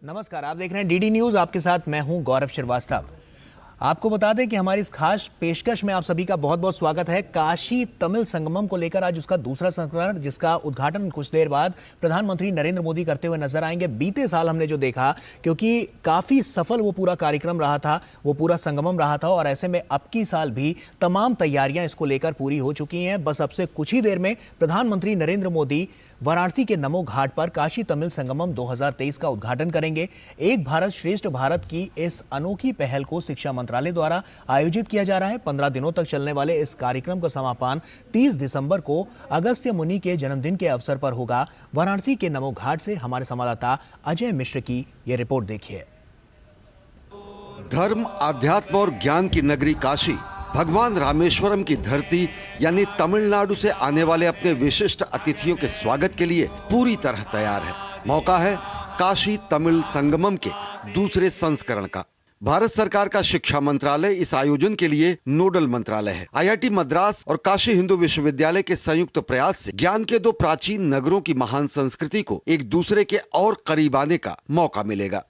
नमस्कार, आप देख रहे हैं डीडी न्यूज। आपके साथ मैं हूं गौरव श्रीवास्तव। आपको बता दें कि हमारी इस खास पेशकश में आप सभी का बहुत बहुत स्वागत है। काशी तमिल संगमम को लेकर आज उसका दूसरा संस्करण, जिसका उद्घाटन कुछ देर बाद प्रधानमंत्री नरेंद्र मोदी करते हुए नजर आएंगे। बीते साल हमने जो देखा, क्योंकि काफी सफल वो पूरा कार्यक्रम रहा था, वो पूरा संगमम रहा था, और ऐसे में अब की साल भी तमाम तैयारियां इसको लेकर पूरी हो चुकी हैं। बस अब से कुछ ही देर में प्रधानमंत्री नरेंद्र मोदी वाराणसी के नमो घाट पर काशी तमिल संगमम 2023 का उद्घाटन करेंगे। एक भारत श्रेष्ठ भारत की इस अनोखी पहल को शिक्षा मंत्रालय द्वारा आयोजित किया जा रहा है। 15 दिनों तक चलने वाले इस कार्यक्रम का समापन 30 दिसंबर को अगस्त्य मुनि के जन्मदिन के अवसर पर होगा। वाराणसी के नमो घाट से हमारे संवाददाता अजय मिश्र की यह रिपोर्ट देखिए। धर्म, आध्यात्म और ज्ञान की नगरी काशी भगवान रामेश्वरम की धरती यानी तमिलनाडु से आने वाले अपने विशिष्ट अतिथियों के स्वागत के लिए पूरी तरह तैयार है। मौका है काशी तमिल संगमम के दूसरे संस्करण का। भारत सरकार का शिक्षा मंत्रालय इस आयोजन के लिए नोडल मंत्रालय है। आईआईटी मद्रास और काशी हिंदू विश्वविद्यालय के संयुक्त प्रयास से ज्ञान के दो प्राचीन नगरों की महान संस्कृति को एक दूसरे के और करीब आने का मौका मिलेगा।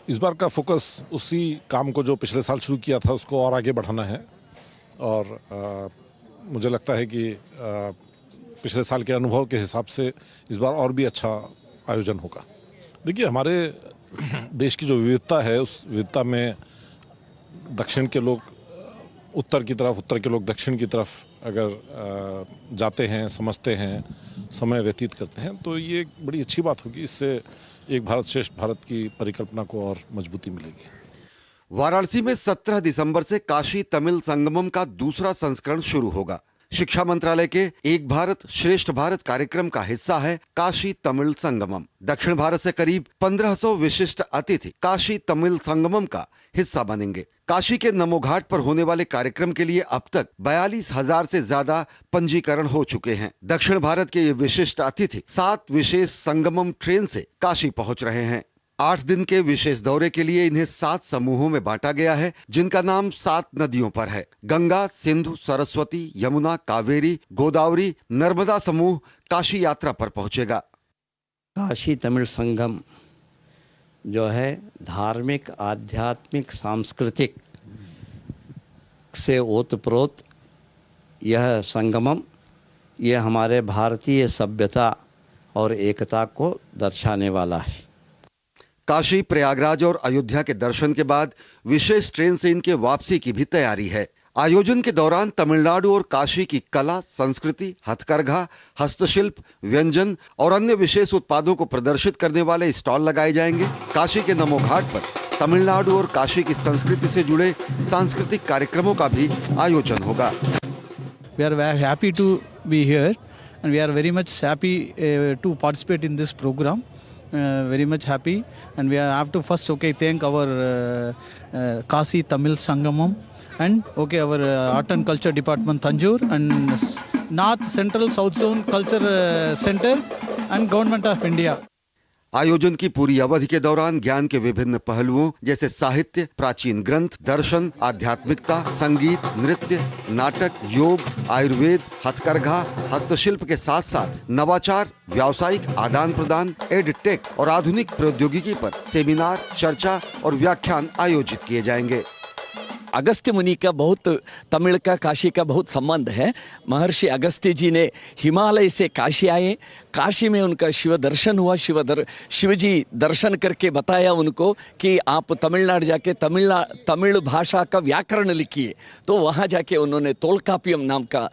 इस बार का फोकस उसी काम को जो पिछले साल शुरू किया था उसको और आगे बढ़ाना है, और मुझे लगता है कि पिछले साल के अनुभव के हिसाब से इस बार और भी अच्छा आयोजन होगा। देखिए, हमारे देश की जो विविधता है, उस विविधता में दक्षिण के लोग उत्तर की तरफ, उत्तर के लोग दक्षिण की तरफ अगर जाते हैं, समझते हैं, समय व्यतीत करते हैं, तो ये एक बड़ी अच्छी बात होगी। इससे एक भारत श्रेष्ठ भारत की परिकल्पना को और मजबूती मिलेगी। वाराणसी में 17 दिसंबर से काशी तमिल संगमम का दूसरा संस्करण शुरू होगा। शिक्षा मंत्रालय के एक भारत श्रेष्ठ भारत कार्यक्रम का हिस्सा है काशी तमिल संगमम। दक्षिण भारत से करीब 1500 विशिष्ट अतिथि काशी तमिल संगमम का हिस्सा बनेंगे। काशी के नमो घाट पर होने वाले कार्यक्रम के लिए अब तक 42,000 से ज्यादा पंजीकरण हो चुके हैं। दक्षिण भारत के ये विशिष्ट अतिथि 7 विशेष संगमम ट्रेन से काशी पहुंच रहे हैं। 8 दिन के विशेष दौरे के लिए इन्हें 7 समूहों में बांटा गया है, जिनका नाम 7 नदियों पर है। गंगा, सिंधु, सरस्वती, यमुना, कावेरी, गोदावरी, नर्मदा समूह काशी यात्रा पर पहुंचेगा। काशी तमिल संगम जो है धार्मिक, आध्यात्मिक, सांस्कृतिक से ओतप्रोत यह संगमम, यह हमारे भारतीय सभ्यता और एकता को दर्शाने वाला है। काशी, प्रयागराज और अयोध्या के दर्शन के बाद विशेष ट्रेन से इनके वापसी की भी तैयारी है। आयोजन के दौरान तमिलनाडु और काशी की कला, संस्कृति, हथकरघा, हस्तशिल्प, व्यंजन और अन्य विशेष उत्पादों को प्रदर्शित करने वाले स्टॉल लगाए जाएंगे। काशी के नमो घाट पर तमिलनाडु और काशी की संस्कृति से जुड़े सांस्कृतिक कार्यक्रमों का भी आयोजन होगा। We are very happy to be here and we are very much happy to participate in this program. Very much happy, and we have to first thank our Kashi Tamil Sangamam and our Art and Culture Department Tanjore and North Central South Zone Culture Center and Government of India. आयोजन की पूरी अवधि के दौरान ज्ञान के विभिन्न पहलुओं जैसे साहित्य, प्राचीन ग्रंथ, दर्शन, आध्यात्मिकता, संगीत, नृत्य, नाटक, योग, आयुर्वेद, हथकरघा, हस्तशिल्प के साथ साथ नवाचार, व्यावसायिक आदान प्रदान, एडटेक और आधुनिक प्रौद्योगिकी पर सेमिनार, चर्चा और व्याख्यान आयोजित किए जाएंगे। अगस्त्य मुनि का बहुत, तमिल का काशी का बहुत संबंध है। महर्षि अगस्त्य जी ने हिमालय से काशी आए, काशी में उनका शिव दर्शन हुआ। शिव जी दर्शन करके बताया उनको कि आप तमिलनाडु जाके तमिल भाषा का व्याकरण लिखिए। तो वहाँ जाके उन्होंने तोलकापियम नाम का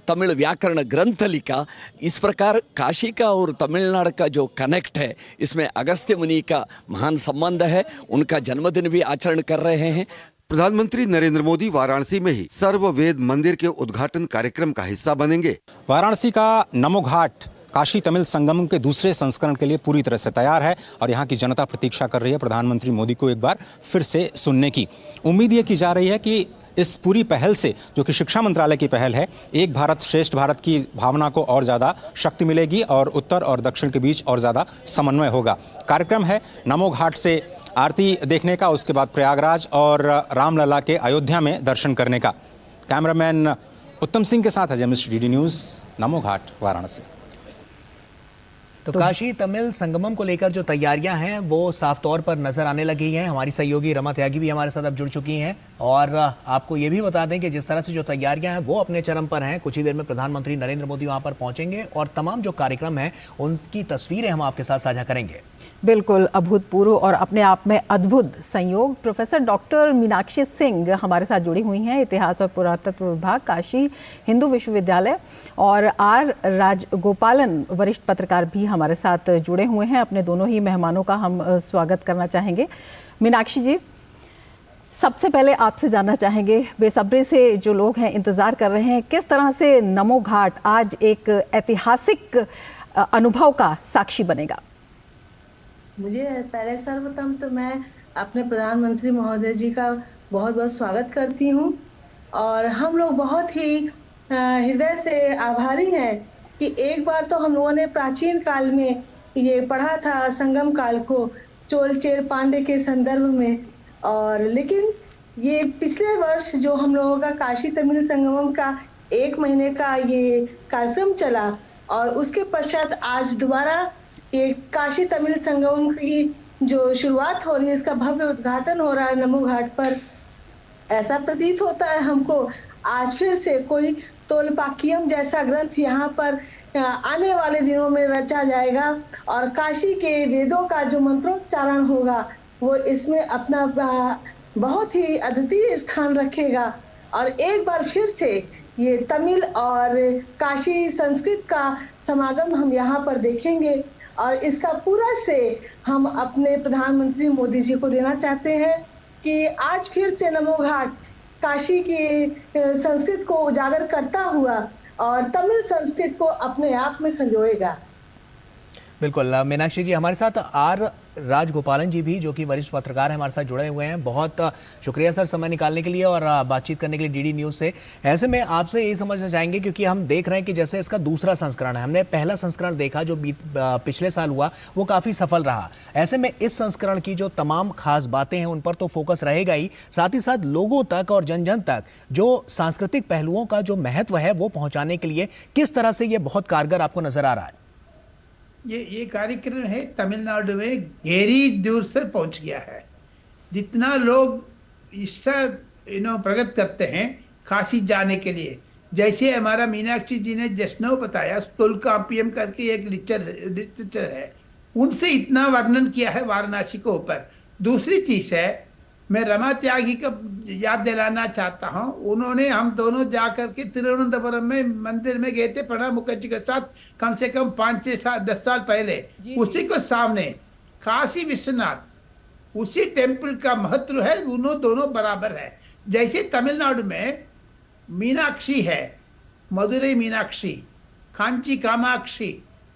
तमिल व्याकरण ग्रंथ लिखा। इस प्रकार काशी का और तमिलनाडु का जो कनेक्ट है, इसमें अगस्त्य मुनि का महान संबंध है। उनका जन्मदिन भी आचरण कर रहे हैं। प्रधानमंत्री नरेंद्र मोदी वाराणसी में ही सर्व वेद मंदिर के उद्घाटन कार्यक्रम का हिस्सा बनेंगे। वाराणसी का नमो घाट काशी तमिल संगमम के दूसरे संस्करण के लिए पूरी तरह से तैयार है और यहाँ की जनता प्रतीक्षा कर रही है प्रधानमंत्री मोदी को एक बार फिर से सुनने की। उम्मीद ये की जा रही है कि इस पूरी पहल से, जो कि शिक्षा मंत्रालय की पहल है, एक भारत श्रेष्ठ भारत की भावना को और ज़्यादा शक्ति मिलेगी और उत्तर और दक्षिण के बीच और ज़्यादा समन्वय होगा। कार्यक्रम है नमो घाट से आरती देखने का, उसके बाद प्रयागराज और रामलला के अयोध्या में दर्शन करने का। कैमरामैन उत्तम सिंह के साथ अजय मिश्र, डीडी न्यूज़, नमो घाट, वाराणसी। तो काशी तमिल संगमम को लेकर जो तैयारियां हैं वो साफ तौर पर नजर आने लगी हैं। हमारी सहयोगी रमा त्यागी भी हमारे साथ अब जुड़ चुकी हैं और आपको ये भी बता दें कि जिस तरह से जो तैयारियां हैं वो अपने चरम पर हैं। कुछ ही देर में प्रधानमंत्री नरेंद्र मोदी वहां पर पहुंचेंगे और तमाम जो कार्यक्रम हैं उनकी तस्वीरें हम आपके साथ साझा करेंगे। बिल्कुल अभूतपूर्व और अपने आप में अद्भुत संयोग। प्रोफेसर डॉक्टर मीनाक्षी सिंह हमारे साथ जुड़ी हुई हैं, इतिहास और पुरातत्व विभाग, काशी हिंदू विश्वविद्यालय, और आर राजगोपालन वरिष्ठ पत्रकार भी हमारे साथ जुड़े हुए हैं। अपने दोनों ही मेहमानों का हम स्वागत करना चाहेंगे। मीनाक्षी जी, सबसे पहले आपसे जानना चाहेंगे, बेसब्री से जो लोग हैं इंतजार कर रहे हैं, किस तरह से नमो घाट आज एक ऐतिहासिक अनुभव का साक्षी बनेगा? मुझे पहले सर्वप्रथम तो मैं अपने प्रधानमंत्री महोदय जी का बहुत बहुत स्वागत करती हूँ और हम लोग बहुत ही हृदय से आभारी हैं कि एक बार तो हम लोगों ने प्राचीन काल में ये पढ़ा था संगम काल को चोल चेर पांडे के संदर्भ में, और लेकिन ये पिछले वर्ष जो हम लोगों का काशी तमिल संगमम का 1 महीने का ये कार्यक्रम चला और उसके पश्चात आज दोबारा ये काशी तमिल संगमम की जो शुरुआत हो रही है, इसका भव्य उद्घाटन हो रहा है नमो घाट पर। ऐसा प्रतीत होता है हमको आज फिर से कोई तोलपाकियम जैसा ग्रंथ यहाँ पर आने वाले दिनों में रचा जाएगा और काशी के वेदों का जो मंत्रोच्चारण होगा वो इसमें अपना बहुत ही अद्वितीय स्थान रखेगा। और एक बार फिर से ये तमिल और काशी संस्कृत का समागम हम यहाँ पर देखेंगे और इसका पूरा श्रेय हम अपने प्रधानमंत्री मोदी जी को देना चाहते हैं कि आज फिर से नमो घाट काशी की संस्कृत को उजागर करता हुआ और तमिल संस्कृत को अपने आप में संजोएगा। बिल्कुल मीनाक्षी जी, हमारे साथ आर राजगोपालन जी भी जो कि वरिष्ठ पत्रकार हैं हमारे साथ जुड़े हुए हैं। बहुत शुक्रिया सर समय निकालने के लिए और बातचीत करने के लिए डीडी न्यूज़ से। ऐसे में आपसे यही समझना चाहेंगे क्योंकि हम देख रहे हैं कि जैसे इसका दूसरा संस्करण है, हमने पहला संस्करण देखा जो पिछले साल हुआ वो काफ़ी सफल रहा। ऐसे में इस संस्करण की जो तमाम खास बातें हैं उन पर तो फोकस रहेगा ही, साथ ही साथ लोगों तक और जन जन तक जो सांस्कृतिक पहलुओं का जो महत्व है वो पहुँचाने के लिए किस तरह से ये बहुत कारगर आपको नजर आ रहा है? ये कार्यक्रम है तमिलनाडु में गहरी दूर से पहुंच गया है। जितना लोग इसका प्रगत करते हैं काशी जाने के लिए, जैसे हमारा मीनाक्षी जी ने जश्नो बताया, तोलकापियम करके एक लिटरेचर है, उनसे इतना वर्णन किया है वाराणसी के ऊपर। दूसरी चीज है, मैं रमा त्यागी का याद दिलाना चाहता हूँ। उन्होंने हम दोनों जाकर के तिरुवनंतपुरम में मंदिर में गए थे प्रणब मुखर्जी के साथ, कम से कम 5-6 साल 10 साल पहले। उसी को सामने काशी विश्वनाथ, उसी टेम्पल का महत्व है, दोनों बराबर है। जैसे तमिलनाडु में मीनाक्षी है, मदुरई मीनाक्षी, कांची कामाक्षी,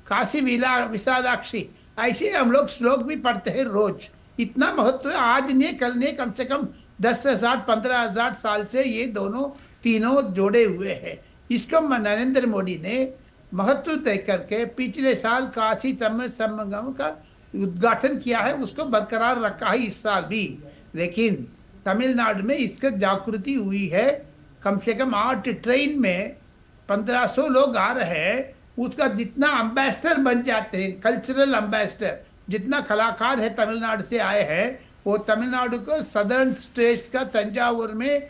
काशी विशालाक्षी, ऐसे हम लोग श्लोक भी पढ़ते हैं रोज। इतना महत्व है, आज नहीं कल नहीं, कम से कम 10,000-15,000 साल से ये तीनों जोड़े हुए हैं। इसको नरेंद्र मोदी ने महत्व तय करके पिछले साल काशी तमिल संगम का उद्घाटन किया है, उसको बरकरार रखा है इस साल भी। लेकिन तमिलनाडु में इसका जागृति हुई है। कम से कम 8 ट्रेन में 1500 लोग आ रहे हैं। उसका जितना एम्बेसडर बन जाते हैं, कल्चरल एम्बेसडर, जितना कलाकार है तमिलनाडु से आए हैं, वो तमिलनाडु को सदर्न स्टेट्स का तंजावुर में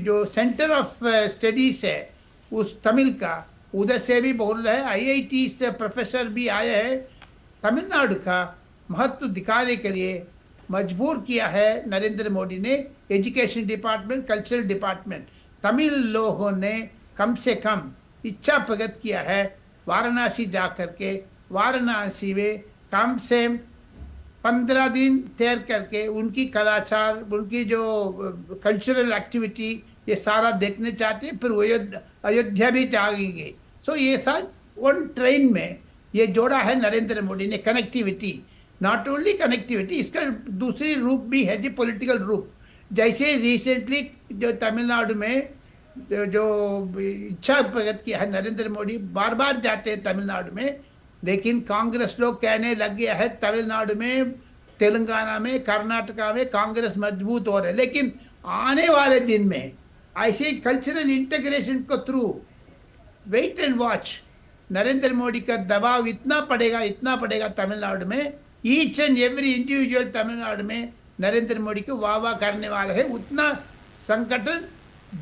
जो सेंटर ऑफ स्टडीज है उस तमिल का, उधर से भी बोल रहे हैं। IIT से प्रोफेसर भी आए हैं। तमिलनाडु का महत्व दिखाने के लिए मजबूर किया है नरेंद्र मोदी ने education department, cultural department. Tamil लोगों ने कम से कम इच्छा प्रकट किया है वाराणसी जा करके, वाराणसी में कम से 15 दिन ठहर करके उनकी कलाचार, उनकी जो कल्चरल एक्टिविटी, ये सारा देखने चाहते हैं। फिर अयोध्या भी जाएंगे। सो ये सब वन ट्रेन में ये जोड़ा है नरेंद्र मोदी ने। कनेक्टिविटी, नॉट ओनली कनेक्टिविटी, इसका दूसरी रूप भी है जी, पॉलिटिकल रूप। जैसे रिसेंटली जो तमिलनाडु में जो इच्छा प्रकट किया है नरेंद्र मोदी, बार बार जाते हैं तमिलनाडु में, लेकिन कांग्रेस लोग कहने लग गया है तमिलनाडु में, तेलंगाना में, कर्नाटका में कांग्रेस मजबूत हो रहे। लेकिन आने वाले दिन में ऐसे कल्चरल इंटीग्रेशन को through wait and watch, Narendra Modi का दबाव इतना पड़ेगा तमिलनाडु में, each and every individual Tamil Nadu में नरेंद्र मोदी को वाह वाह करने वाला है। उतना संगठन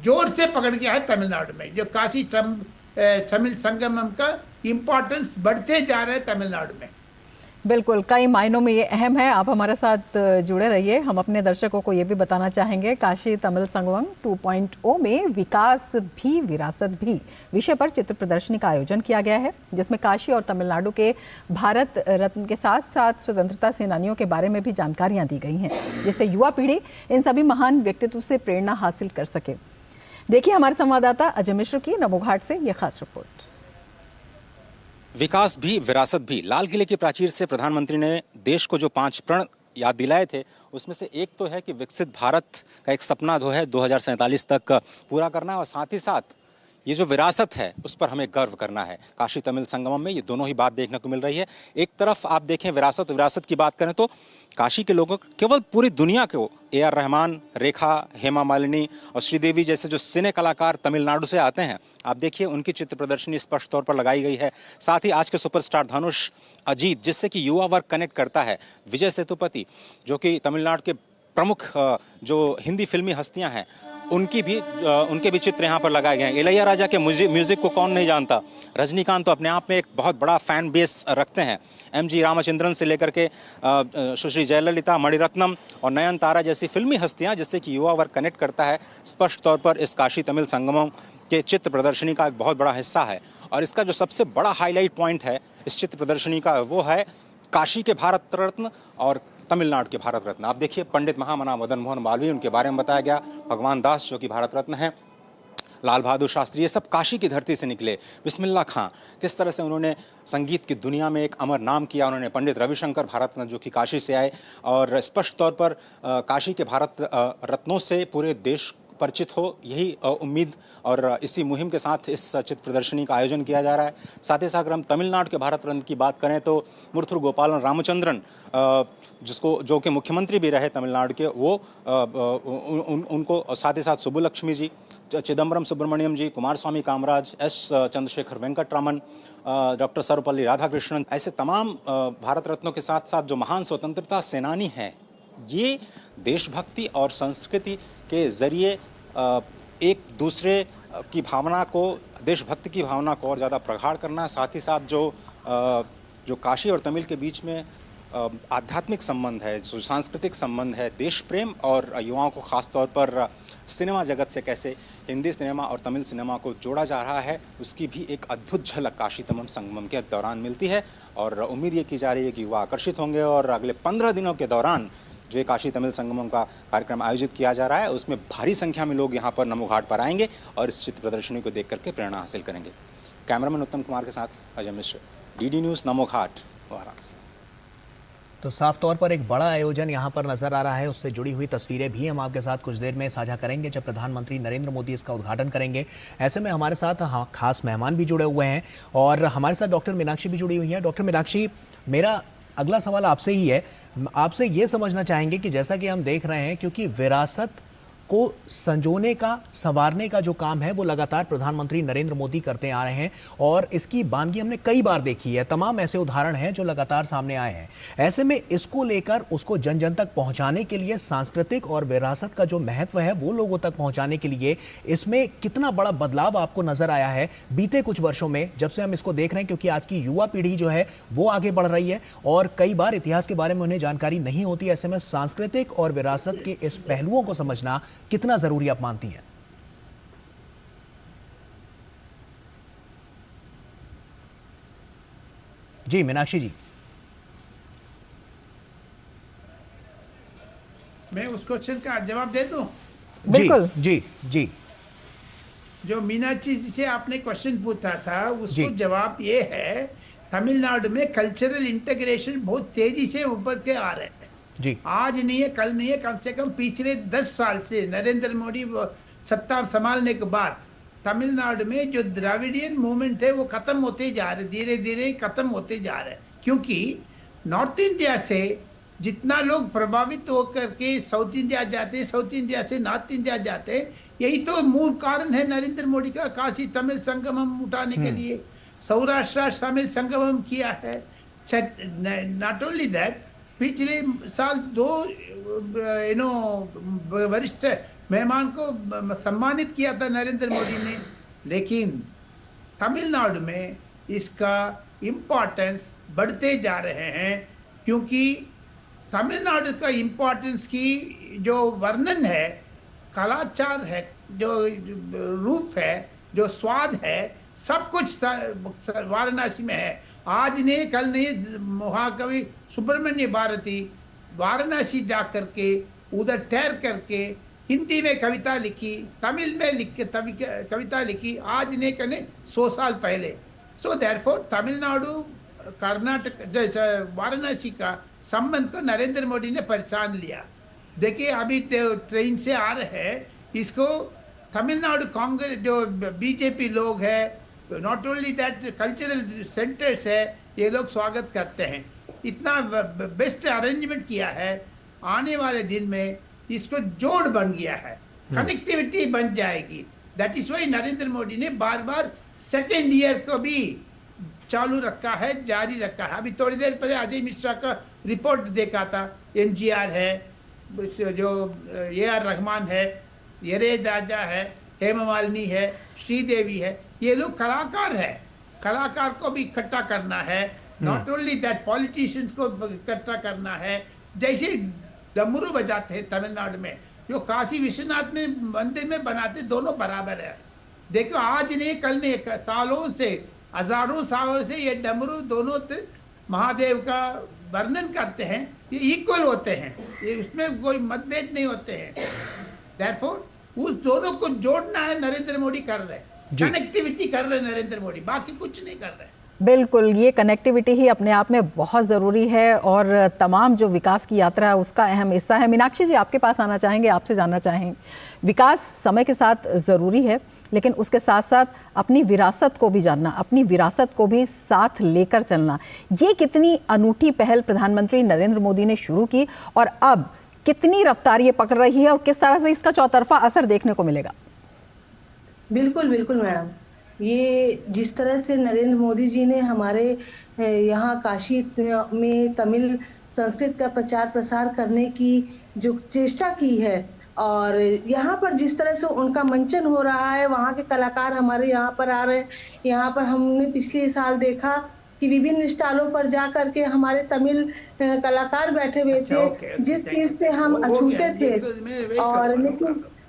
जोर से पकड़ गया है तमिलनाडु में। जो काशी तमिल संगमम का इम्पोर्टेंस बढ़ते जा रहा है तमिलनाडु में। बिल्कुल, कई मायनों में ये अहम है। आप हमारे साथ जुड़े रहिए। हम अपने दर्शकों को ये भी बताना चाहेंगे, काशी तमिल संगमम 2.0 में विकास भी विरासत भी विषय पर चित्र प्रदर्शनी का आयोजन किया गया है, जिसमें काशी और तमिलनाडु के भारत रत्न के साथ साथ स्वतंत्रता सेनानियों के बारे में भी जानकारियां दी गई हैं, जिससे युवा पीढ़ी इन सभी महान व्यक्तित्व से प्रेरणा हासिल कर सके। देखिए हमारे संवाददाता अजय मिश्र की नमो घाट से ये खास रिपोर्ट। विकास भी विरासत भी, लाल किले की प्राचीर से प्रधानमंत्री ने देश को जो 5 प्रण याद दिलाए थे, उसमें से एक तो है कि विकसित भारत का एक सपना जो है 2047 तक पूरा करना है, और साथ ही साथ ये जो विरासत है उस पर हमें गर्व करना है। काशी तमिल संगमम में ये दोनों ही बात देखने को मिल रही है। एक तरफ आप देखें विरासत की बात करें तो काशी के लोगों केवल पूरी दुनिया को AR रहमान, रेखा, हेमा मालिनी और श्रीदेवी जैसे जो सिने कलाकार तमिलनाडु से आते हैं, आप देखिए उनकी चित्र प्रदर्शनी स्पष्ट तौर पर लगाई गई है। साथ ही आज के सुपरस्टार धनुष, अजीत, जिससे कि युवा वर्ग कनेक्ट करता है, विजय सेतुपति जो कि तमिलनाडु के प्रमुख जो हिंदी फिल्मी हस्तियां हैं उनके भी चित्र यहाँ पर लगाए गए हैं। इलैयाराजा के म्यूजिक को कौन नहीं जानता। रजनीकांत तो अपने आप में एक बहुत बड़ा फैन बेस रखते हैं। MG रामचंद्रन से लेकर के सुश्री जयललिता, मणिरत्नम और नयनतारा जैसी फिल्मी हस्तियाँ, जिससे कि युवा वर्ग कनेक्ट करता है, स्पष्ट तौर पर इस काशी तमिल संगमम के चित्र प्रदर्शनी का एक बहुत बड़ा हिस्सा है। और इसका जो सबसे बड़ा हाईलाइट पॉइंट है इस चित्र प्रदर्शनी का, वो है काशी के भारत रत्न और तमिलनाडु के भारत रत्न। आप देखिए पंडित महामना मदन मोहन मालवीय, उनके बारे में बताया गया। भगवान दास जो कि भारत रत्न हैं, लाल बहादुर शास्त्री, ये सब काशी की धरती से निकले। बिस्मिल्लाह खां, किस तरह से उन्होंने संगीत की दुनिया में एक अमर नाम किया। उन्होंने पंडित रविशंकर भारत रत्न जो कि काशी से आए, और स्पष्ट तौर पर काशी के भारत रत्नों से पूरे देश परिचित हो, यही उम्मीद और इसी मुहिम के साथ इस चित्र प्रदर्शनी का आयोजन किया जा रहा है। साथ ही साथ अगर हम तमिलनाडु के भारत रत्न की बात करें तो मुर्थुर गोपालन रामचंद्रन, जो कि मुख्यमंत्री भी रहे तमिलनाडु के, वो उनको, साथ ही साथ सुब्बुलक्ष्मी जी, चिदम्बरम सुब्रमण्यम जी, कुमार स्वामी कामराज, S चंद्रशेखर वेंकटरामन, डॉक्टर सर्वपल्ली राधाकृष्णन, ऐसे तमाम भारत रत्नों के साथ साथ जो महान स्वतंत्रता सेनानी हैं, ये देशभक्ति और संस्कृति के जरिए एक दूसरे की भावना को, देशभक्ति की भावना को और ज़्यादा प्रगाढ़ करना, साथ ही साथ जो काशी और तमिल के बीच में आध्यात्मिक संबंध है, जो सांस्कृतिक संबंध है, देश प्रेम, और युवाओं को खास तौर पर सिनेमा जगत से कैसे हिंदी सिनेमा और तमिल सिनेमा को जोड़ा जा रहा है, उसकी भी एक अद्भुत झलक काशी तमिल संगमम के दौरान मिलती है। और उम्मीद ये की जा रही है कि युवा आकर्षित होंगे, और अगले 15 दिनों के दौरान जो काशी तमिल संगमम का कार्यक्रम आयोजित किया जा रहा है, उसमें भारी संख्या में लोग यहाँ पर नमो घाट पर आएंगे और इस चित्र प्रदर्शनी को देख करके प्रेरणा हासिल करेंगे। कैमरामैन उत्तम कुमार के साथ अजय मिश्र, DD न्यूज़, नमो घाट, वाराणसी। तो साफ तौर पर एक बड़ा आयोजन यहाँ पर नजर आ रहा है। उससे जुड़ी हुई तस्वीरें भी हम आपके साथ कुछ देर में साझा करेंगे, जब प्रधानमंत्री नरेंद्र मोदी इसका उद्घाटन करेंगे। ऐसे में हमारे साथ खास मेहमान भी जुड़े हुए हैं, और हमारे साथ डॉक्टर मीनाक्षी भी जुड़ी हुई है। डॉक्टर मीनाक्षी, मेरा अगला सवाल आपसे ही है। आपसे ये समझना चाहेंगे कि जैसा कि हम देख रहे हैं, क्योंकि विरासत को संजोने का, संवारने का जो काम है वो लगातार प्रधानमंत्री नरेंद्र मोदी करते आ रहे हैं, और इसकी बानगी हमने कई बार देखी है। तमाम ऐसे उदाहरण हैं जो लगातार सामने आए हैं। ऐसे में इसको लेकर उसको जन जन तक पहुंचाने के लिए, सांस्कृतिक और विरासत का जो महत्व है वो लोगों तक पहुंचाने के लिए, इसमें कितना बड़ा बदलाव आपको नजर आया है बीते कुछ वर्षों में, जब से हम इसको देख रहे हैं? क्योंकि आज की युवा पीढ़ी जो है वो आगे बढ़ रही है, और कई बार इतिहास के बारे में उन्हें जानकारी नहीं होती। ऐसे में सांस्कृतिक और विरासत के इस पहलुओं को समझना कितना जरूरी आप मानती हैं? जी मीनाक्षी जी। मैं उस क्वेश्चन का जवाब दे दूं? बिल्कुल। जी जी। जो मीनाक्षी जी से आपने क्वेश्चन पूछा था, उसको जवाब ये है, तमिलनाडु में कल्चरल इंटीग्रेशन बहुत तेजी से उभर के आ रहे हैं जी। आज नहीं है, कल नहीं है, कम से कम पिछले 10 साल से नरेंद्र मोदी सत्ता संभालने के बाद तमिलनाडु में जो द्राविडियन मूवमेंट है वो खत्म होते जा रहे, धीरे धीरे खत्म होते जा रहे हैं। क्योंकि नॉर्थ इंडिया से जितना लोग प्रभावित होकर के साउथ इंडिया जाते हैं, साउथ इंडिया से नॉर्थ इंडिया जाते हैं, यही तो मूल कारण है नरेंद्र मोदी का काशी तमिल संगमम उठाने के लिए। सौराष्ट्र तमिल संगमम किया है। नॉट ओनली दैट, पिछले साल 2 वरिष्ठ मेहमान को सम्मानित किया था नरेंद्र मोदी ने, लेकिन तमिलनाडु में इसका इम्पोर्टेंस बढ़ते जा रहे हैं, क्योंकि तमिलनाडु का इम्पोर्टेंस की जो वर्णन है, कलाचार है, जो रूप है, जो स्वाद है, सब कुछ वाराणसी में है। आज ने कल ने महाकवि सुब्रमण्य भारती वाराणसी जा करके उधर ठहर करके हिंदी में कविता लिखी, तमिल में लिख के कविता लिखी, आज ने कल 100 साल पहले। सो देयरफॉर तमिलनाडु कर्नाटक वाराणसी का संबंध को नरेंद्र मोदी ने पहचान लिया। देखिए अभी ट्रेन से आ रहे हैं, इसको तमिलनाडु कांग्रेस जो बीजेपी लोग है, not only that cultural centres है, ये लोग स्वागत करते हैं। इतना बेस्ट अरेंजमेंट किया है, आने वाले दिन में इसको जोड़ बन गया है, कनेक्टिविटी बन जाएगी। That is why Narendra Modi ने बार बार सेकेंड ईयर को भी चालू रखा है, जारी रखा है। अभी थोड़ी देर पहले अजय मिश्रा का रिपोर्ट देखा था, एमजीआर है, जो AR रहमान है, यरेज राजा है, हेमा मालिनी है, श्रीदेवी है, ये लोग कलाकार है। कलाकार को भी इकट्ठा करना है, नॉट ओनली दैट पॉलिटिशियंस को इकट्ठा करना है। जैसे डमरू बजाते हैं तमिलनाडु में, जो काशी विश्वनाथ में मंदिर में बनाते, दोनों बराबर है। देखो आज ने कल ने सालों से, हजारों सालों से ये डमरू दोनों महादेव का वर्णन करते हैं, ये इक्वल होते हैं, ये उसमें कोई मतभेद नहीं होते हैं। देयरफॉर उस दोनों को जोड़ना है, नरेंद्र मोदी कर रहे हैं, कनेक्टिविटी कर रहे हैं नरेंद्र मोदी, बाकी कुछ नहीं कर रहे। बिल्कुल, ये कनेक्टिविटी ही अपने आप में बहुत ज़रूरी है और तमाम जो विकास की यात्रा है उसका अहम हिस्सा है। मीनाक्षी जी, आपके पास आना चाहेंगे, आपसे जानना चाहेंगे, विकास समय के साथ ज़रूरी है, लेकिन उसके साथ साथ अपनी विरासत को भी जानना, अपनी विरासत को भी साथ लेकर चलना, ये कितनी अनूठी पहल प्रधानमंत्री नरेंद्र मोदी ने शुरू की और अब कितनी रफ्तार ये पकड़ रही है और किस तरह से इसका चौतरफा असर देखने को मिलेगा? बिल्कुल बिल्कुल मैडम, ये जिस तरह से नरेंद्र मोदी जी ने हमारे यहाँ काशी में तमिल संस्कृत का प्रचार प्रसार करने की जो चेष्टा की है, और यहाँ पर जिस तरह से उनका मंचन हो रहा है, वहाँ के कलाकार हमारे यहाँ पर आ रहे हैं। यहाँ पर हमने पिछले साल देखा कि विभिन्न स्टॉलों पर जा करके हमारे तमिल कलाकार बैठे हुए थे, जिस चीज से हम अछूते थे। और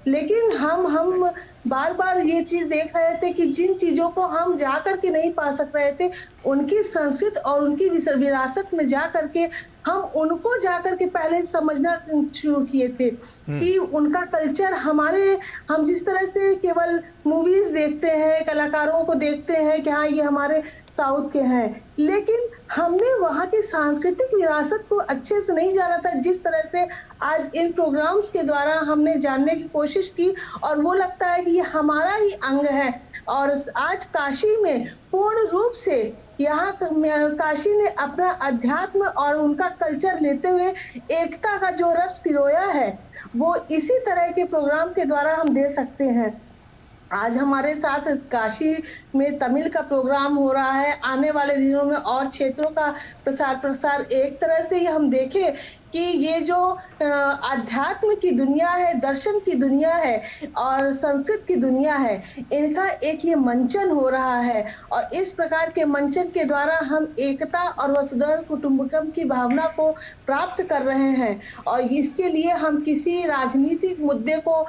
लेकिन हम बार बार ये चीज देख रहे थे कि जिन चीजों को हम जा करके नहीं पा सक रहे थे, उनकी संस्कृत और उनकी विरासत में जा करके हम उनको जा करके पहले समझना शुरू किए थे कि उनका कल्चर हम जिस तरह से केवल मूवीज देखते हैं, कलाकारों को देखते हैं कि हाँ ये हमारे साउथ के हैं, लेकिन हमने वहाँ की सांस्कृतिक विरासत को अच्छे से नहीं जाना था, जिस तरह से आज इन प्रोग्राम्स के द्वारा हमने जानने की कोशिश की। और वो लगता है कि ये हमारा ही अंग है। और आज काशी में पूर्ण रूप से यहाँ काशी ने अपना अध्यात्म और उनका कल्चर लेते हुए एकता का जो रस पिरोया है, वो इसी तरह के प्रोग्राम के द्वारा हम दे सकते हैं। आज हमारे साथ काशी में तमिल का प्रोग्राम हो रहा है, आने वाले दिनों में और क्षेत्रों का प्रसार एक तरह से ये हम देखें कि ये जो अध्यात्म की दुनिया है, दर्शन की दुनिया है और संस्कृत की दुनिया है, इनका एक ये मंचन हो रहा है। और इस प्रकार के मंचन के द्वारा हम एकता और वसुधैव कुटुंबकम की भावना को प्राप्त कर रहे हैं। और इसके लिए हम किसी राजनीतिक मुद्दे को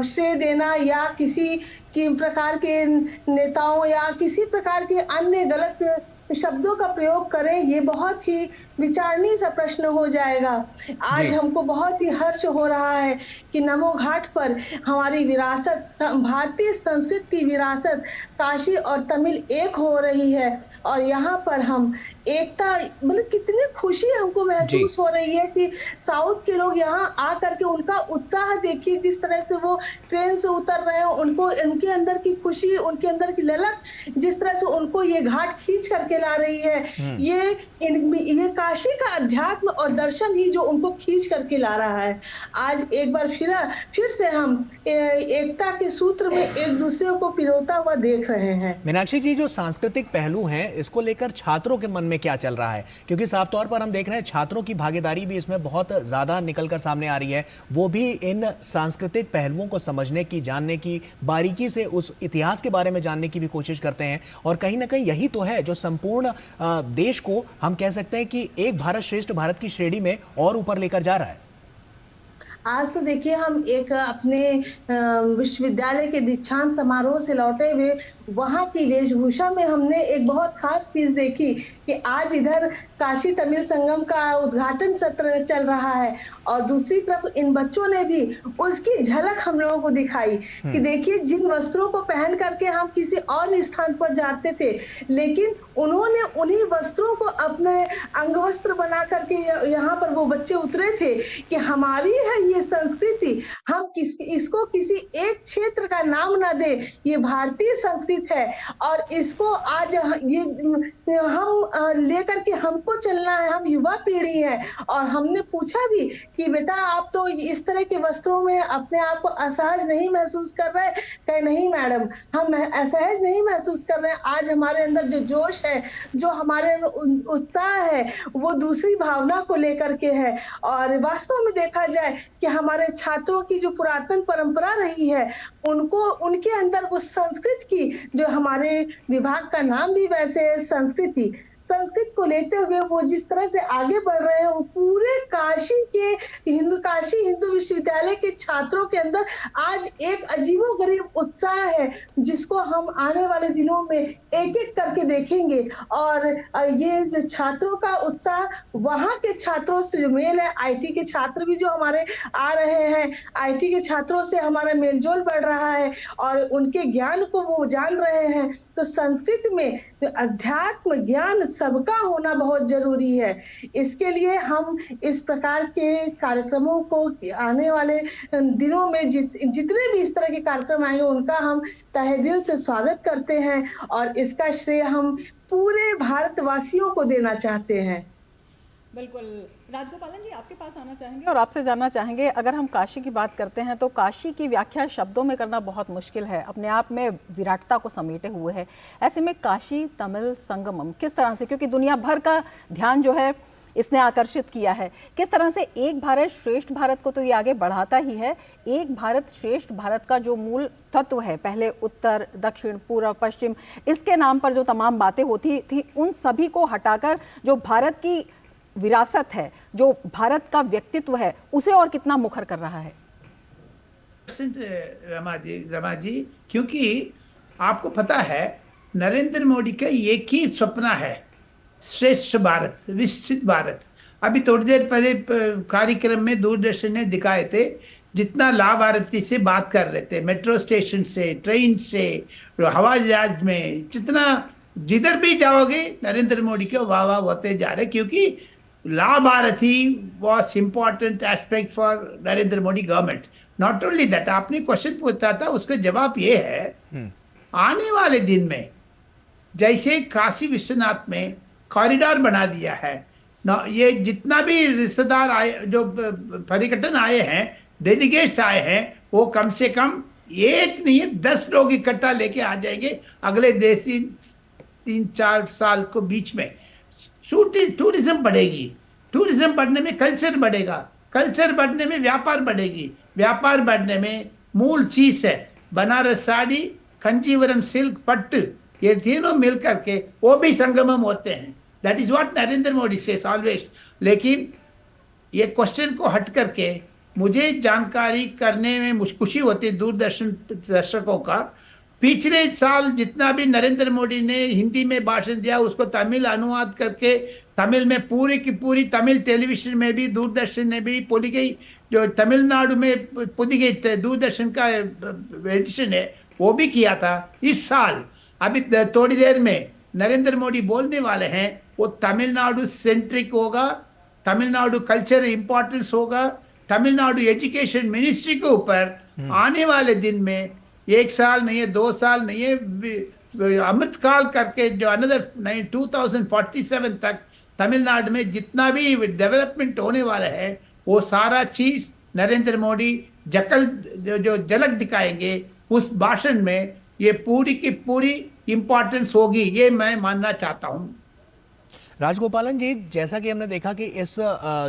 श्रेय देना या किसी प्रकार के नेताओं या किसी प्रकार के अन्य गलत शब्दों का प्रयोग करें, ये बहुत ही विचारणीय सा प्रश्न हो जाएगा। आज हमको बहुत ही हर्ष हो रहा है कि नमो घाट पर हमारी विरासत, भारतीय संस्कृत की विरासत काशी और तमिल एक हो रही है। और यहाँ पर हम एकता, मतलब कितनी खुशी हमको महसूस हो रही है कि साउथ के लोग यहाँ आ करके उनका उत्साह देखिए, जिस तरह से वो ट्रेन से उतर रहे हैं, उनको उनके अंदर की खुशी, उनके अंदर की ललक, जिस तरह से उनको ये घाट खींच करके ला रही है, ये काशी का अध्यात्म और दर्शन ही जो उनको खींच करके ला रहा है। आज एक बार फिर से हम एकता के सूत्र में एक दूसरे को पिरोता हुआ देख रहे हैं। मीनाक्षी जी, जो सांस्कृतिक पहलू हैं, इसको लेकर छात्रों के मन में क्या चल रहा है? क्योंकि साफ तौर पर हम देख रहे हैं छात्रों की भागीदारी भी इसमें बहुत ज्यादा निकलकर सामने आ रही है। वो भी इन सांस्कृतिक पहलुओं को समझने की, जानने की, बारीकी से उस इतिहास के बारे में जानने की भी कोशिश करते हैं। और कहीं ना कहीं यही तो है जो संपूर्ण देश को, हम कह सकते हैं कि एक भारत श्रेष्ठ भारत की श्रेणी में और ऊपर लेकर जा रहा है। आज तो देखिए, हम एक अपने विश्वविद्यालय के दीक्षांत समारोह से लौटे हुए वहां की वेशभूषा में हमने एक बहुत खास चीज देखी कि आज इधर काशी तमिल संगम का उद्घाटन सत्र चल रहा है और दूसरी तरफ इन बच्चों ने भी उसकी झलक हम लोगों को दिखाई कि देखिए, जिन वस्त्रों को पहन करके हम किसी और स्थान पर जाते थे, लेकिन उन्होंने उन्हीं वस्त्रों को अपने अंगवस्त्र बना करके यहाँ पर वो बच्चे उतरे थे कि हमारी है ये संस्कृति, हम इसको किसी एक क्षेत्र का नाम ना दे, ये भारतीय संस्कृति है और इसको आज ये हम लेकर के हमको चलना है, हम युवा पीढ़ी है। और हमने पूछा भी कि बेटा, आप तो इस तरह के वस्त्रों में अपने आप को असहज नहीं महसूस कर रहे? कहे नहीं मैडम, हम असहज नहीं महसूस कर रहे हैं। आज हमारे अंदर जो जोश है, जो हमारे उत्साह है, वो दूसरी भावना को लेकर के है। और वास्तव में देखा जाए कि हमारे छात्रों की जो पुरातन परंपरा रही है, उनको उनके अंदर वो संस्कृत की, जो हमारे विभाग का नाम भी वैसे है संस्कृति, संस्कृत को लेते हुए वो जिस तरह से आगे बढ़ रहे हैं, वो पूरे काशी हिंदू विश्वविद्यालय के छात्रों के अंदर आज एक अजीबोगरीब उत्साह है, जिसको हम आने वाले दिनों में एक एक करके देखेंगे। और ये जो छात्रों का उत्साह, वहां के छात्रों से जो मेल है, आईटी के छात्र भी जो हमारे आ रहे हैं, आईटी के छात्रों से हमारा मेलजोल बढ़ रहा है और उनके ज्ञान को वो जान रहे हैं। तो संस्कृत में अध्यात्म ज्ञान सबका होना बहुत जरूरी है। इसके लिए हम इस प्रकार के कार्यक्रमों को आने वाले दिनों में जितने भी इस तरह के कार्यक्रम आएंगे, उनका हम तहे दिल से स्वागत करते हैं और इसका श्रेय हम पूरे भारतवासियों को देना चाहते हैं। बिल्कुल। राजगोपालन जी, आपके पास आना चाहेंगे और आपसे जानना चाहेंगे, अगर हम काशी की बात करते हैं तो काशी की व्याख्या शब्दों में करना बहुत मुश्किल है, अपने आप में विराटता को समेटे हुए है। ऐसे में काशी तमिल संगमम किस तरह से, क्योंकि दुनिया भर का ध्यान जो है इसने आकर्षित किया है, किस तरह से एक भारत श्रेष्ठ भारत को तो ये आगे बढ़ाता ही है। एक भारत श्रेष्ठ भारत का जो मूल तत्व है, पहले उत्तर दक्षिण पूर्व पश्चिम, इसके नाम पर जो तमाम बातें होती थी, उन सभी को हटाकर जो भारत की विरासत है, जो भारत का व्यक्तित्व है, उसे और कितना मुखर कर रहा है? रमा जी, क्योंकि आपको पता है नरेंद्र मोदी का एक ही सपना है, श्रेष्ठ भारत, विकसित भारत। अभी थोड़ी देर पहले कार्यक्रम में दूरदर्शन ने दिखाए थे, जितना लाभ भारती से बात कर रहे थे, मेट्रो स्टेशन से, ट्रेन से, हवाई जहाज में, जिधर भी जाओगे नरेंद्र मोदी के वाह वाह होते जा रहे, क्योंकि La Bharati was important aspect for Narendra Modi government. Not only that, आपने क्वेश्चन पूछा था, उसका जवाब ये है, आने वाले दिन में जैसे काशी विश्वनाथ में कॉरिडोर बना दिया है ना, ये जितना भी रिश्तेदार आए, जो पर्यटन आए हैं, डेलीगेट्स आए हैं, वो कम से कम एक नहीं 10 लोग इकट्ठा लेके आ जाएंगे अगले 3-4 साल को बीच में। टूरिज्म बढ़ेगी, टूरिज्म बढ़ने में कल्चर बढ़ेगा, कल्चर बढ़ने में व्यापार बढ़ेगी, व्यापार बढ़ने में मूल चीज है बनारस साड़ी, कंजीवरम सिल्क, पट्ट, ये तीनों मिल करके वो भी संगमम होते हैं। That is what Narendra Modi says always. लेकिन ये क्वेश्चन को हट करके मुझे जानकारी करने में मुझे खुशी होती है दूरदर्शन दर्शकों का। पिछले साल जितना भी नरेंद्र मोदी ने हिंदी में भाषण दिया, उसको तमिल अनुवाद करके तमिल में पूरी की पूरी तमिल टेलीविजन में भी, दूरदर्शन ने भी पुदी गई, जो तमिलनाडु में पुदी गई दूरदर्शन का एडिशन है, वो भी किया था। इस साल अभी थोड़ी देर में नरेंद्र मोदी बोलने वाले हैं, वो तमिलनाडु सेंट्रिक होगा, तमिलनाडु कल्चर इंपॉर्टेंस होगा, तमिलनाडु एजुकेशन मिनिस्ट्री के ऊपर आने वाले दिन में 1 साल नहीं है, 2 साल नहीं है, अमृत काल करके जो अनदर 2047 तक तमिलनाडु में जितना भी डेवलपमेंट होने वाला है वो सारा चीज नरेंद्र मोदी जो झलक दिखाएंगे उस भाषण में, ये पूरी की पूरी इंपॉर्टेंस होगी, ये मैं मानना चाहता हूं। राजगोपालन जी, जैसा कि हमने देखा कि इस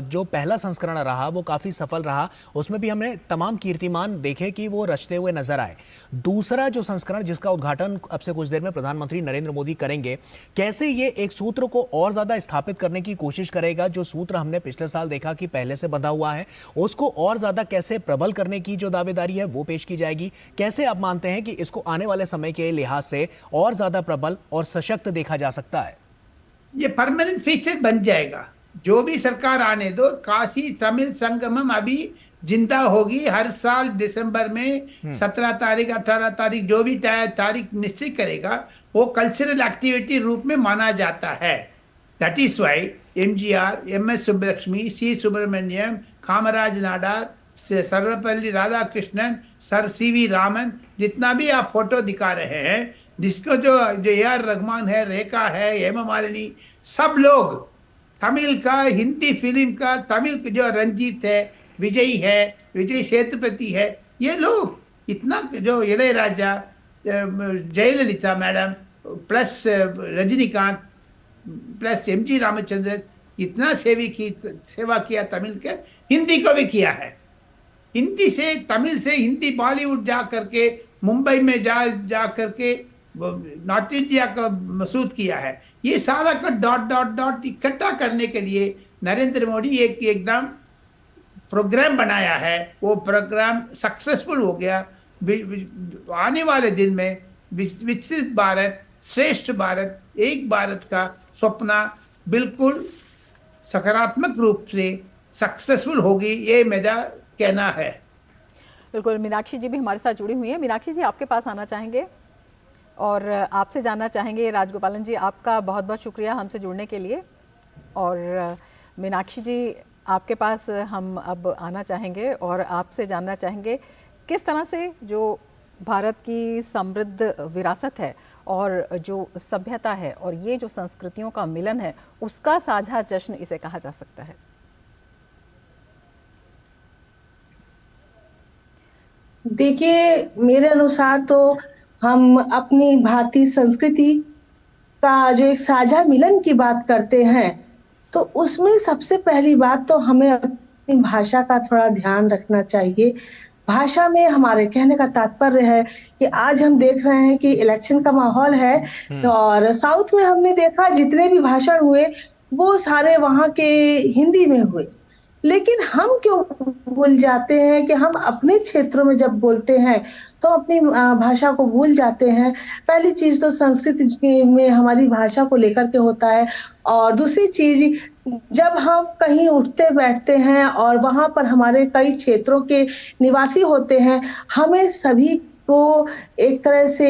जो पहला संस्करण रहा वो काफी सफल रहा, उसमें भी हमने तमाम कीर्तिमान देखे कि वो रचते हुए नजर आए। दूसरा जो संस्करण जिसका उद्घाटन अब से कुछ देर में प्रधानमंत्री नरेंद्र मोदी करेंगे, कैसे ये एक सूत्र को और ज्यादा स्थापित करने की कोशिश करेगा? जो सूत्र हमने पिछले साल देखा कि पहले से बंधा हुआ है, उसको और ज्यादा कैसे प्रबल करने की जो दावेदारी है वो पेश की जाएगी? कैसे आप मानते हैं कि इसको आने वाले समय के लिहाज से और ज्यादा प्रबल और सशक्त देखा जा सकता है? ये परमानेंट फीचर बन जाएगा, जो भी सरकार आने दो, काशी तमिल संगमम अभी जिंदा होगी। हर साल दिसंबर में 17 तारीख 18 तारीख जो भी तारीख निश्चित करेगा वो कल्चरल एक्टिविटी रूप में माना जाता है। That is why MGR, MS Subbulakshmi, C Subramaniam, Kamaraj Nadar, Sarvepalli Radhakrishnan, sir CV Raman, जितना भी आप फोटो दिखा रहे हैं, जिसको जो AR रहमान है, रेखा है, हेमा मालिनी, सब लोग तमिल का, हिंदी फिल्म का, तमिल जो रंजीत है, विजय है, विजय सेतुपति है, ये लोग इतना, जो Ilaiyaraaja, Jayalalithaa madam, plus Rajinikanth, plus MG Ramachandran, इतना सेवा किया तमिल के, हिंदी को भी किया है। हिंदी से, तमिल से हिंदी बॉलीवुड जा करके, मुंबई में जा करके नॉर्थ इंडिया का मसूद किया है। ये सारा का डॉट इकट्ठा करने के लिए नरेंद्र मोदी एकदम प्रोग्राम बनाया है। वो प्रोग्राम सक्सेसफुल हो गया। आने वाले दिन में विकसित भारत, श्रेष्ठ भारत, एक भारत का सपना बिल्कुल सकारात्मक रूप से सक्सेसफुल होगी, ये मेरा कहना है। बिल्कुल, मीनाक्षी जी भी हमारे साथ जुड़ी हुई हैं। मीनाक्षी जी, आपके पास आना चाहेंगे और आपसे जानना चाहेंगे। राजगोपालन जी, आपका बहुत बहुत शुक्रिया हमसे जुड़ने के लिए। और मीनाक्षी जी, आपके पास हम अब आना चाहेंगे और आपसे जानना चाहेंगे किस तरह से जो भारत की समृद्ध विरासत है और जो सभ्यता है और ये जो संस्कृतियों का मिलन है, उसका साझा जश्न इसे कहा जा सकता है। देखिए, मेरे अनुसार तो हम अपनी भारतीय संस्कृति का जो एक साझा मिलन की बात करते हैं, तो उसमें सबसे पहली बात तो हमें अपनी भाषा का थोड़ा ध्यान रखना चाहिए। भाषा में हमारे कहने का तात्पर्य है कि आज हम देख रहे हैं कि इलेक्शन का माहौल है और साउथ में हमने देखा जितने भी भाषण हुए वो सारे वहाँ के हिंदी में हुए, लेकिन हम क्यों भूल जाते हैं कि हम अपने क्षेत्रों में जब बोलते हैं तो अपनी भाषा को भूल जाते हैं। पहली चीज तो संस्कृति में हमारी भाषा को लेकर के होता है, और दूसरी चीज जब हम कहीं उठते बैठते हैं और वहां पर हमारे कई क्षेत्रों के निवासी होते हैं, हमें सभी को एक तरह से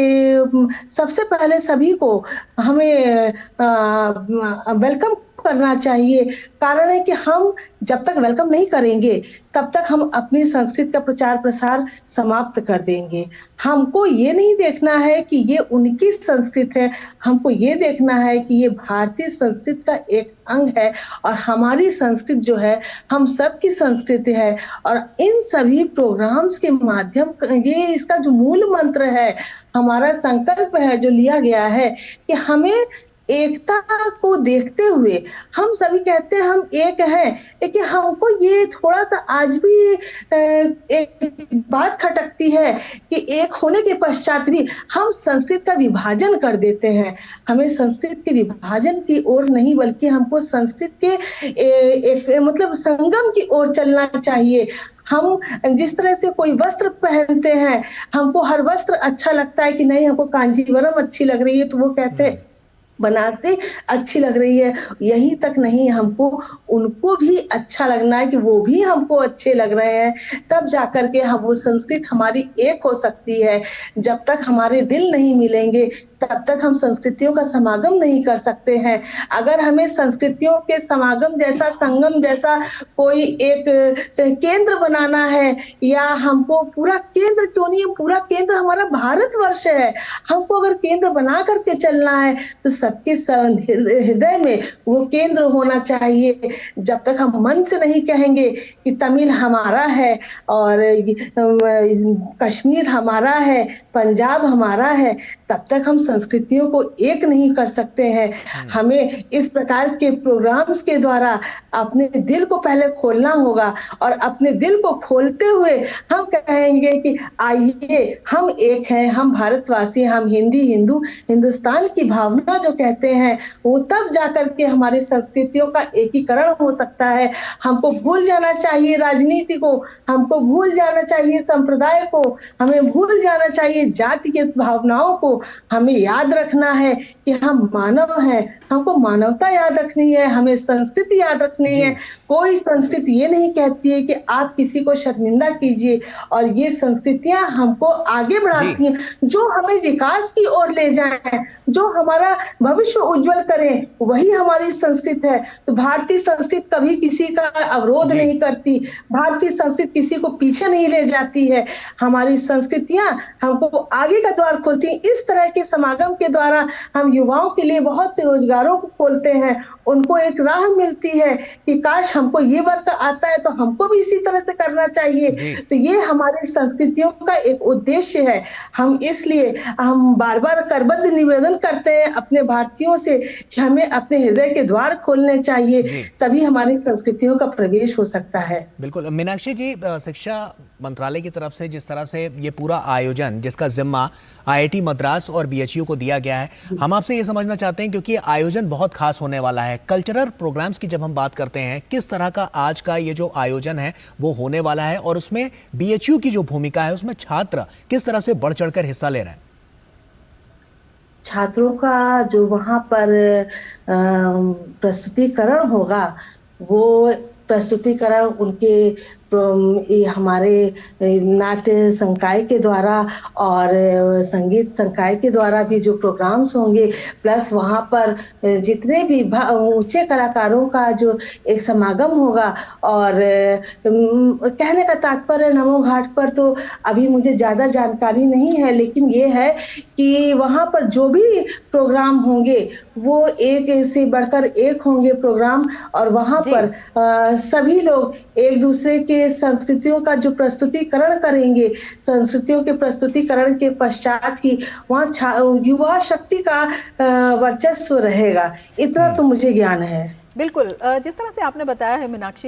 सबसे पहले सभी को हमें वेलकम करना चाहिए। कारण है कि हम जब तक वेलकम नहीं करेंगे तब तक हम अपनी संस्कृति का प्रचार प्रसार समाप्त कर देंगे। हमको ये नहीं देखना है कि ये उनकी संस्कृति है, हमको ये देखना है कि ये भारतीय संस्कृति का एक अंग है और हमारी संस्कृति जो है हम सबकी संस्कृति है। और इन सभी प्रोग्राम्स के माध्यम, ये इसका जो मूल मंत्र है, हमारा संकल्प है जो लिया गया है कि हमें एकता को देखते हुए, हम सभी कहते हैं हम एक हैं, लेकिन हमको ये थोड़ा सा आज भी एक बात खटकती है कि एक होने के पश्चात भी हम संस्कृत का विभाजन कर देते हैं। हमें संस्कृत के विभाजन की ओर नहीं, बल्कि हमको संस्कृत के मतलब संगम की ओर चलना चाहिए। हम जिस तरह से कोई वस्त्र पहनते हैं, हमको हर वस्त्र अच्छा लगता है कि नहीं, हमको कांजीवरम अच्छी लग रही है तो वो कहते हैं बनारसी अच्छी लग रही है। यही तक नहीं, हमको उनको भी अच्छा लगना है कि वो भी हमको अच्छे लग रहे हैं, तब जाकर के हम वो संस्कृति हमारी एक हो सकती है। जब तक हमारे दिल नहीं मिलेंगे तब तक हम संस्कृतियों का समागम नहीं कर सकते हैं। अगर हमें संस्कृतियों के समागम जैसा, संगम जैसा कोई एक केंद्र बनाना है, या हमको पूरा केंद्र क्यों नहीं, पूरा केंद्र हमारा भारतवर्ष है, हमको अगर केंद्र बना करके चलना है तो सबके हृदय में वो केंद्र होना चाहिए। जब तक हम मन से नहीं कहेंगे कि तमिल हमारा है और कश्मीर हमारा है, पंजाब हमारा है, तब तक हम संस्कृतियों को एक नहीं कर सकते हैं। हमें इस प्रकार के प्रोग्राम्स के द्वारा अपने दिल को पहले खोलना होगा, और अपने दिल को खोलते हुए हम कहेंगे कि आइए हम एक हैं, हम भारतवासी, हम हिंदू, हिंदुस्तान की भावना जो कहते हैं, वो तब जाकर के हमारी संस्कृतियों का एकीकरण हो सकता है। हमको भूल जाना चाहिए राजनीति को, हमको भूल जाना चाहिए संप्रदाय को, हमें भूल जाना चाहिए जाति के भावनाओं को। हमें याद रखना है कि हम मानव हैं, हमको मानवता याद रखनी है, हमें संस्कृति याद रखनी है। कोई संस्कृति ये नहीं कहती है कि आप किसी को शर्मिंदा कीजिए, और ये संस्कृतियां हमको आगे बढ़ाती हैं, जो हमें विकास की ओर ले जाएं, जो हमारा भविष्य उज्जवल करें, वही हमारी संस्कृति है। तो भारतीय संस्कृति कभी किसी का अवरोध नहीं करती, भारतीय संस्कृति किसी को पीछे नहीं ले जाती है। हमारी संस्कृतियां हमको आगे का द्वार खोलती हैं। इस तरह के समागम के द्वारा हम युवाओं के लिए बहुत से रोजगारों को खोलते हैं, उनको एक राह मिलती है कि काश हमको ये वर्क आता है तो हमको भी इसी तरह से करना चाहिए। तो ये हमारी संस्कृतियों का एक उद्देश्य है। हम इसलिए हम बार बार करबद्ध निवेदन करते हैं अपने भारतीयों से कि हमें अपने हृदय के द्वार खोलने चाहिए, तभी हमारी संस्कृतियों का प्रवेश हो सकता है। बिल्कुल मीनाक्षी जी, शिक्षा मंत्रालय की तरफ से जिस तरह से ये पूरा आयोजन, जिसका जिम्मा IIT मद्रास और BHU को दिया गया है, हम आपसे ये समझना चाहते हैं, क्योंकि आयोजन बहुत खास होने वाला है। कल्चरल प्रोग्राम्स की जब हम बात करते हैं, किस तरह का आज का ये जो आयोजन है वो होने वाला है, और उसमें BHU की जो भूमिका है, उसमें छात्र किस तरह से बढ़ चढ़कर हिस्सा ले रहे हैं? छात्रों का जो वहाँ पर प्रस्तुतिकरण होगा, वो प्रस्तुतिकरण उनके हमारे नाट्य संकाय के द्वारा और संगीत संकाय के द्वारा भी जो प्रोग्राम्स होंगे, प्लस वहाँ पर जितने भी ऊंचे कलाकारों का जो एक समागम होगा। और कहने का तात्पर्य, नमो घाट पर तो अभी मुझे ज़्यादा जानकारी नहीं है, लेकिन ये है कि वहाँ पर जो भी प्रोग्राम होंगे वो एक से बढ़कर एक होंगे प्रोग्राम, और वहाँ पर सभी लोग एक दूसरे के संस्कृतियों का जो प्रस्तुतिकरण करेंगे, संस्कृतियों के प्रस्तुतिकरण के पश्चात ही वहाँ युवा शक्ति का वर्चस्व रहेगा। इतना तो मुझे ज्ञान है। बिल्कुल, जिस तरह से आपने बताया है मीनाक्षी